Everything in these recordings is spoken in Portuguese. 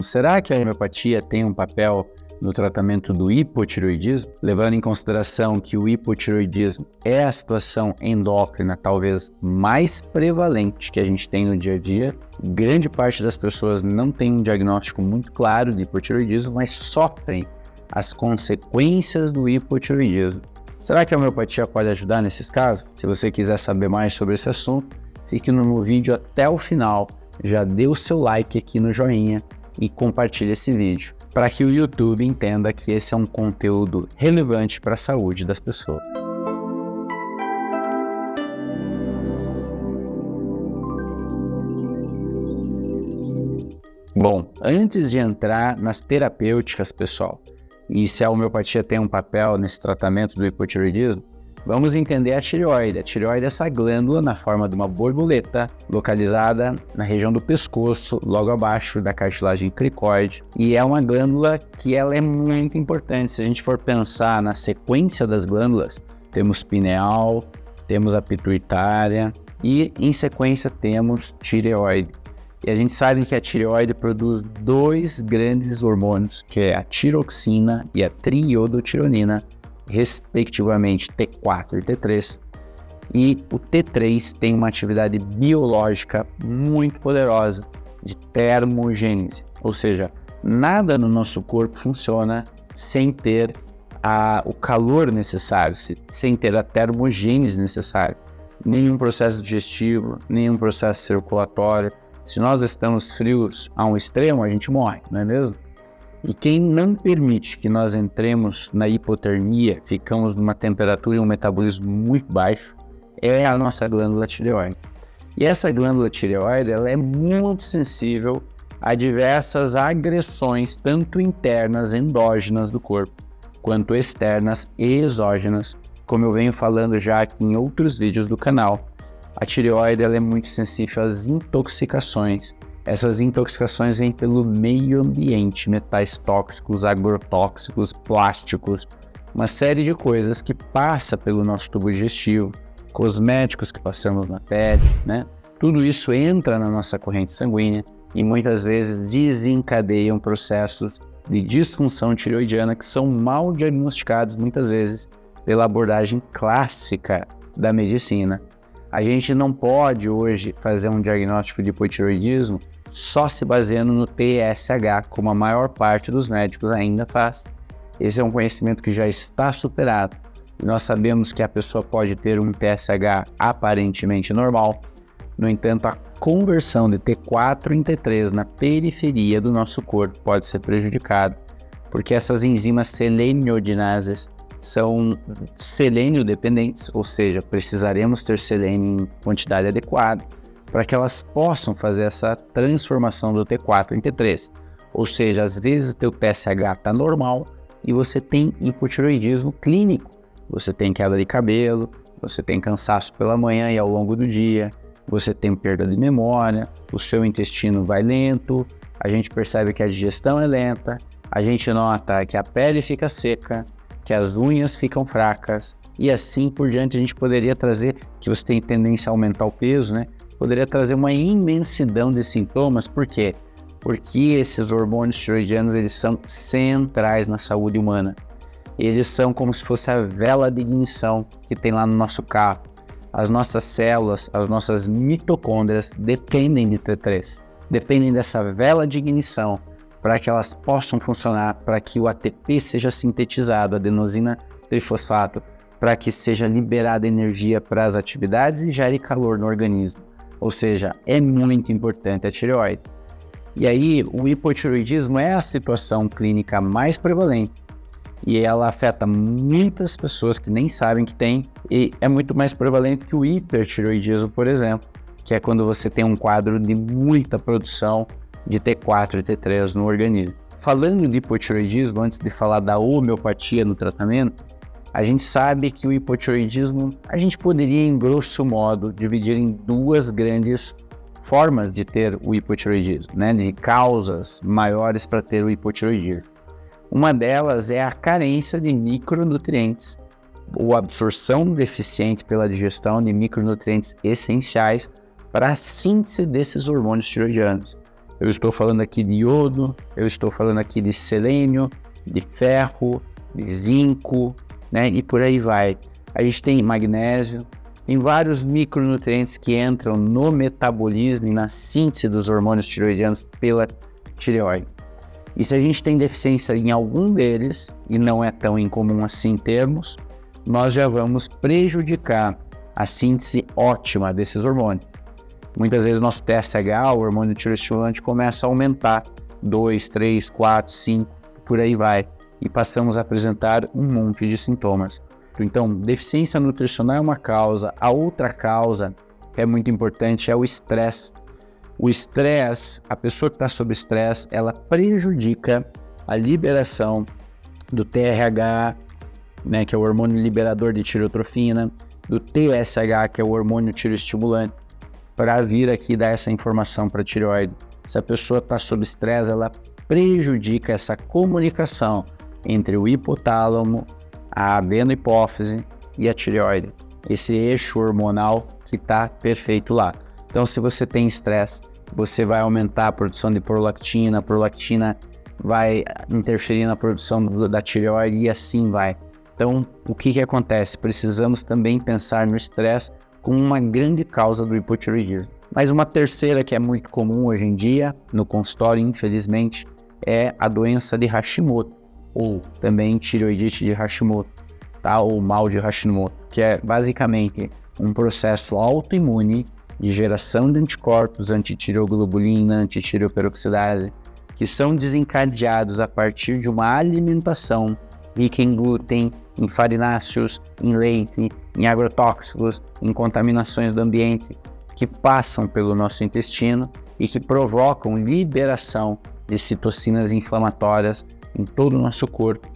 Será que a homeopatia tem um papel no tratamento do hipotireoidismo, levando em consideração que o hipotireoidismo é a situação endócrina talvez mais prevalente que a gente tem no dia a dia? Grande parte das pessoas não tem um diagnóstico muito claro de hipotireoidismo, mas sofrem as consequências do hipotireoidismo. Será que a homeopatia pode ajudar nesses casos? Se você quiser saber mais sobre esse assunto, fique no vídeo até o final, já dê o seu like aqui no joinha e compartilhe esse vídeo, para que o YouTube entenda que esse é um conteúdo relevante para a saúde das pessoas. Bom, antes de entrar nas terapêuticas, pessoal, e se a homeopatia tem um papel nesse tratamento do hipotireoidismo, vamos entender a tireoide. A tireoide é essa glândula na forma de uma borboleta, localizada na região do pescoço, logo abaixo da cartilagem cricoide. E é uma glândula que ela é muito importante. Se a gente for pensar na sequência das glândulas, temos pineal, temos a pituitária e, em sequência, temos tireoide. E a gente sabe que a tireoide produz dois grandes hormônios, que é a tiroxina e a triiodotironina, respectivamente T4 e T3, e o T3 tem uma atividade biológica muito poderosa de termogênese, ou seja, nada no nosso corpo funciona sem ter o calor necessário, sem ter a termogênese necessária, nenhum processo digestivo, nenhum processo circulatório. Se nós estamos frios a um extremo, a gente morre, não é mesmo? E quem não permite que nós entremos na hipotermia, ficamos numa temperatura e um metabolismo muito baixo, é a nossa glândula tireoide. E essa glândula tireoide, ela é muito sensível a diversas agressões, tanto internas, endógenas do corpo, quanto externas e exógenas, como eu venho falando já aqui em outros vídeos do canal. A tireoide, ela é muito sensível às intoxicações. Essas intoxicações vêm pelo meio ambiente, metais tóxicos, agrotóxicos, plásticos, uma série de coisas que passa pelo nosso tubo digestivo, cosméticos que passamos na pele, né? Tudo isso entra na nossa corrente sanguínea e muitas vezes desencadeiam processos de disfunção tireoidiana que são mal diagnosticados muitas vezes pela abordagem clássica da medicina. A gente não pode hoje fazer um diagnóstico de hipotireoidismo só se baseando no TSH, como a maior parte dos médicos ainda faz. Esse é um conhecimento que já está superado. Nós sabemos que a pessoa pode ter um TSH aparentemente normal. No entanto, a conversão de T4 em T3 na periferia do nosso corpo pode ser prejudicada, porque essas enzimas seleniodinases são selênio dependentes, ou seja, precisaremos ter selênio em quantidade adequada para que elas possam fazer essa transformação do T4 em T3. Ou seja, às vezes o teu TSH está normal e você tem hipotireoidismo clínico. Você tem queda de cabelo, você tem cansaço pela manhã e ao longo do dia, você tem perda de memória, o seu intestino vai lento, a gente percebe que a digestão é lenta, a gente nota que a pele fica seca, que as unhas ficam fracas e assim por diante. A gente poderia trazer, que você tem tendência a aumentar o peso, né? Poderia trazer uma imensidão de sintomas. Por quê? Porque esses hormônios tireoidianos, eles são centrais na saúde humana. Eles são como se fosse a vela de ignição que tem lá no nosso carro. As nossas células, as nossas mitocôndrias dependem de T3, dependem dessa vela de ignição para que elas possam funcionar, para que o ATP seja sintetizado, adenosina trifosfato, para que seja liberada energia para as atividades e gere calor no organismo. Ou seja, é muito importante a tireoide. E aí, o hipotireoidismo é a situação clínica mais prevalente e ela afeta muitas pessoas que nem sabem que tem, e é muito mais prevalente que o hipertireoidismo, por exemplo, que é quando você tem um quadro de muita produção de T4 e T3 no organismo. Falando de hipotireoidismo, antes de falar da homeopatia no tratamento, a gente sabe que o hipotireoidismo, a gente poderia, em grosso modo, dividir em duas grandes formas de ter o hipotireoidismo, né? De causas maiores para ter o hipotireoidismo. Uma delas é a carência de micronutrientes, ou absorção deficiente pela digestão de micronutrientes essenciais para a síntese desses hormônios tireoidianos. eu estou falando aqui de iodo, eu estou falando aqui de selênio, de ferro, de zinco, né? E por aí vai. A gente tem magnésio, tem vários micronutrientes que entram no metabolismo e na síntese dos hormônios tireoidianos pela tireoide. E se a gente tem deficiência em algum deles, e não é tão incomum assim termos, nós já vamos prejudicar a síntese ótima desses hormônios. Muitas vezes o nosso TSH, o hormônio tireoestimulante, começa a aumentar 2, 3, 4, 5, por aí vai. E passamos a apresentar um monte de sintomas. Então, deficiência nutricional é uma causa. A outra causa, que é muito importante, é o estresse. O estresse, a pessoa que está sob estresse, ela prejudica a liberação do TRH, né, que é o hormônio liberador de tireotrofina, do TSH, que é o hormônio tireoestimulante, para vir aqui dar essa informação para a tireoide. Se a pessoa está sob estresse, ela prejudica essa comunicação entre o hipotálamo, a adenohipófise e a tireoide, esse eixo hormonal que está perfeito lá. Então, se você tem estresse, você vai aumentar a produção de prolactina, a prolactina vai interferir na produção da tireoide e assim vai. Então, o que acontece? Precisamos também pensar no estresse como uma grande causa do hipotireoidismo. Mas uma terceira que é muito comum hoje em dia, no consultório, infelizmente, é a doença de Hashimoto, ou também tireoidite de Hashimoto, tá? Ou mal de Hashimoto, que é basicamente um processo autoimune de geração de anticorpos, antitireoglobulina, antitireoperoxidase, que são desencadeados a partir de uma alimentação rica em glúten, em farináceos, em leite, em agrotóxicos, em contaminações do ambiente, que passam pelo nosso intestino e que provocam liberação de citocinas inflamatórias em todo o nosso corpo,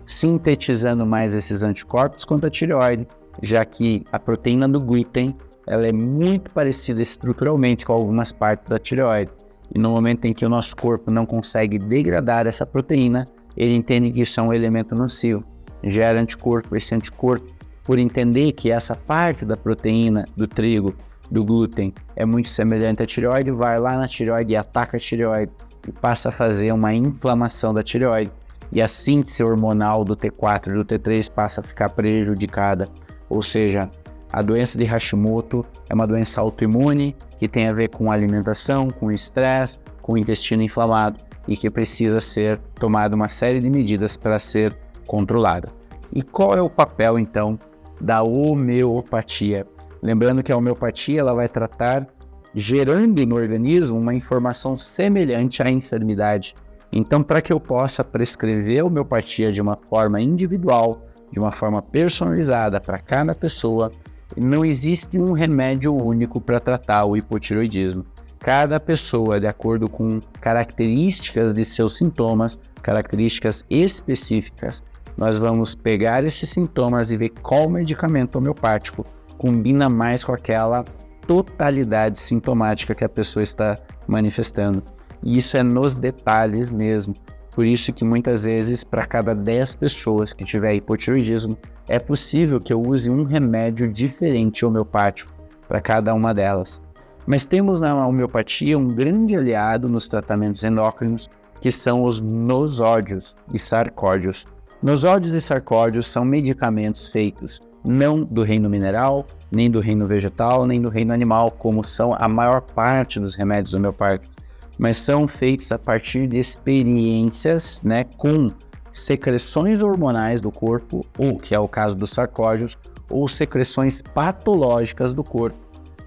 sintetizando mais esses anticorpos contra a tireoide, já que a proteína do glúten ela é muito parecida estruturalmente com algumas partes da tireoide. E no momento em que o nosso corpo não consegue degradar essa proteína, ele entende que isso é um elemento nocivo, gera anticorpo. Esse anticorpo, por entender que essa parte da proteína do trigo, do glúten, é muito semelhante à tireoide, vai lá na tireoide e ataca a tireoide e passa a fazer uma inflamação da tireoide. E a síntese hormonal do T4 e do T3 passa a ficar prejudicada. Ou seja, a doença de Hashimoto é uma doença autoimune que tem a ver com alimentação, com estresse, com o intestino inflamado e que precisa ser tomada uma série de medidas para ser controlada. E qual é o papel, então, da homeopatia? Lembrando que a homeopatia ela vai tratar gerando no organismo uma informação semelhante à enfermidade. Então, para que eu possa prescrever a homeopatia de uma forma individual, de uma forma personalizada para cada pessoa, não existe um remédio único para tratar o hipotireoidismo. Cada pessoa, de acordo com características de seus sintomas, características específicas, nós vamos pegar esses sintomas e ver qual medicamento homeopático combina mais com aquela totalidade sintomática que a pessoa está manifestando. E isso é nos detalhes mesmo. Por isso que muitas vezes, para cada 10 pessoas que tiver hipotireoidismo, é possível que eu use um remédio diferente homeopático para cada uma delas. Mas temos na homeopatia um grande aliado nos tratamentos endócrinos, que são os nosódios e sarcódios. Nosódios e sarcódios são medicamentos feitos não do reino mineral, nem do reino vegetal, nem do reino animal, como são a maior parte dos remédios homeopáticos, mas são feitos a partir de experiências, né, com secreções hormonais do corpo, ou que é o caso dos sarcódios, ou secreções patológicas do corpo.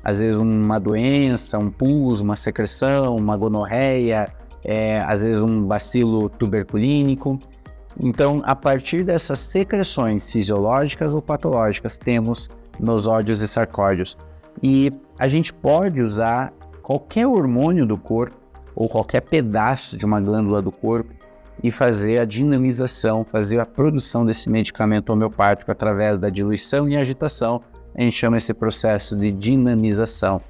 Às vezes uma doença, um pus, uma secreção, uma gonorreia, às vezes um bacilo tuberculínico. Então, a partir dessas secreções fisiológicas ou patológicas, temos nosódios e sarcódios. E a gente pode usar qualquer hormônio do corpo ou qualquer pedaço de uma glândula do corpo e fazer a dinamização, fazer a produção desse medicamento homeopático através da diluição e agitação. A gente chama esse processo de dinamização.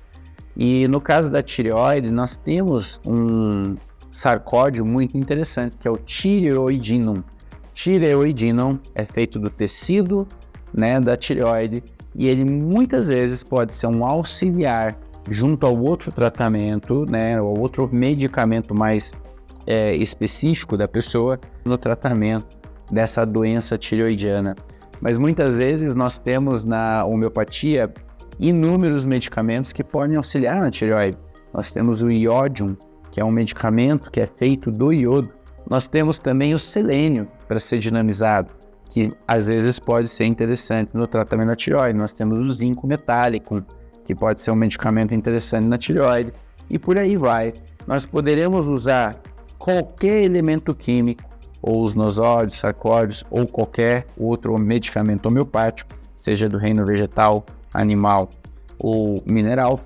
E no caso da tireoide, nós temos um sarcódio muito interessante, que é o tireoidinum. Tireoidinum é feito do tecido, né, da tireoide, e ele muitas vezes pode ser um auxiliar junto ao outro tratamento, né, ao outro medicamento mais específico da pessoa no tratamento dessa doença tireoidiana. Mas muitas vezes nós temos na homeopatia inúmeros medicamentos que podem auxiliar na tireoide. Nós temos o iodium, que é um medicamento que é feito do iodo. Nós temos também o selênio para ser dinamizado, que às vezes pode ser interessante no tratamento da tireoide. Nós temos o zinco metálico, que pode ser um medicamento interessante na tireoide, e por aí vai. Nós poderemos usar qualquer elemento químico, ou os nosódios, sarcóides, ou qualquer outro medicamento homeopático, seja do reino vegetal, animal ou mineral,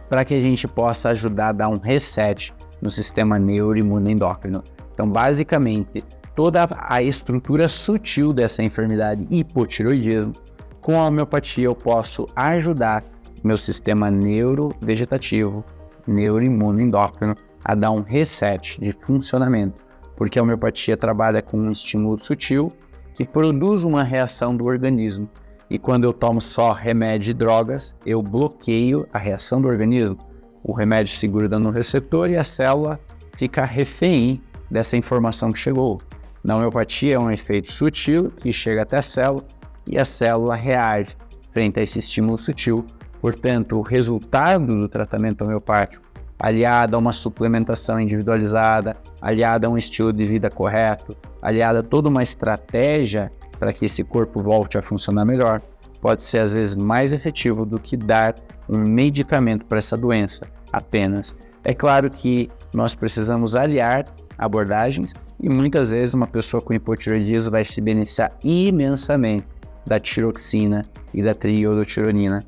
para que a gente possa ajudar a dar um reset no sistema neuroimunoendócrino. Então, basicamente, toda a estrutura sutil dessa enfermidade hipotireoidismo, com a homeopatia eu posso ajudar meu sistema neurovegetativo, neuroimunoendócrino, a dar um reset de funcionamento, porque a homeopatia trabalha com um estímulo sutil que produz uma reação do organismo. E quando eu tomo só remédio e drogas, eu bloqueio a reação do organismo. O remédio se gruda no receptor e a célula fica refém dessa informação que chegou. Na homeopatia é um efeito sutil que chega até a célula e a célula reage frente a esse estímulo sutil. Portanto, o resultado do tratamento homeopático, aliado a uma suplementação individualizada, aliado a um estilo de vida correto, aliado a toda uma estratégia para que esse corpo volte a funcionar melhor, pode ser às vezes mais efetivo do que dar um medicamento para essa doença apenas. É claro que nós precisamos aliar abordagens e muitas vezes uma pessoa com hipotireoidismo vai se beneficiar imensamente da tiroxina e da triiodotironina,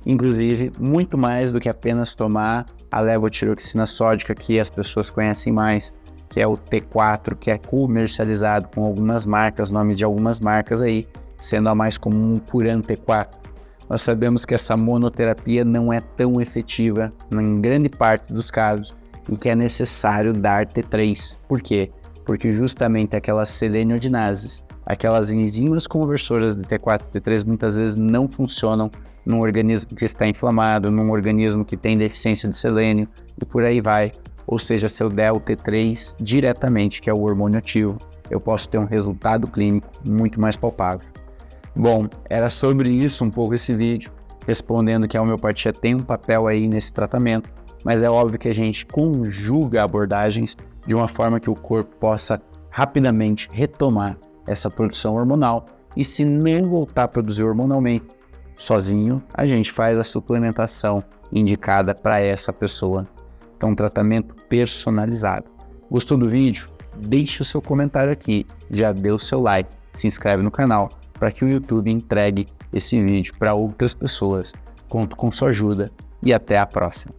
inclusive muito mais do que apenas tomar a levotiroxina sódica, que as pessoas conhecem mais, que é o T4, que é comercializado com algumas marcas, nomes de algumas marcas aí, sendo a mais comum o Puran T4. Nós sabemos que essa monoterapia não é tão efetiva em grande parte dos casos e que é necessário dar T3. Por quê? Porque justamente aquelas seleniodinases, aquelas enzimas conversoras de T4 e T3 muitas vezes não funcionam num organismo que está inflamado, num organismo que tem deficiência de selênio e por aí vai. Ou seja, se eu der o T3 diretamente, que é o hormônio ativo, eu posso ter um resultado clínico muito mais palpável. Bom, era sobre isso um pouco esse vídeo, respondendo que a homeopatia tem um papel aí nesse tratamento, mas é óbvio que a gente conjuga abordagens de uma forma que o corpo possa rapidamente retomar essa produção hormonal e se não voltar a produzir hormonalmente sozinho, a gente faz a suplementação indicada para essa pessoa. Então, um tratamento personalizado. Gostou do vídeo? Deixe o seu comentário aqui, já dê o seu like, se inscreve no canal para que o YouTube entregue esse vídeo para outras pessoas. Conto com sua ajuda e até a próxima.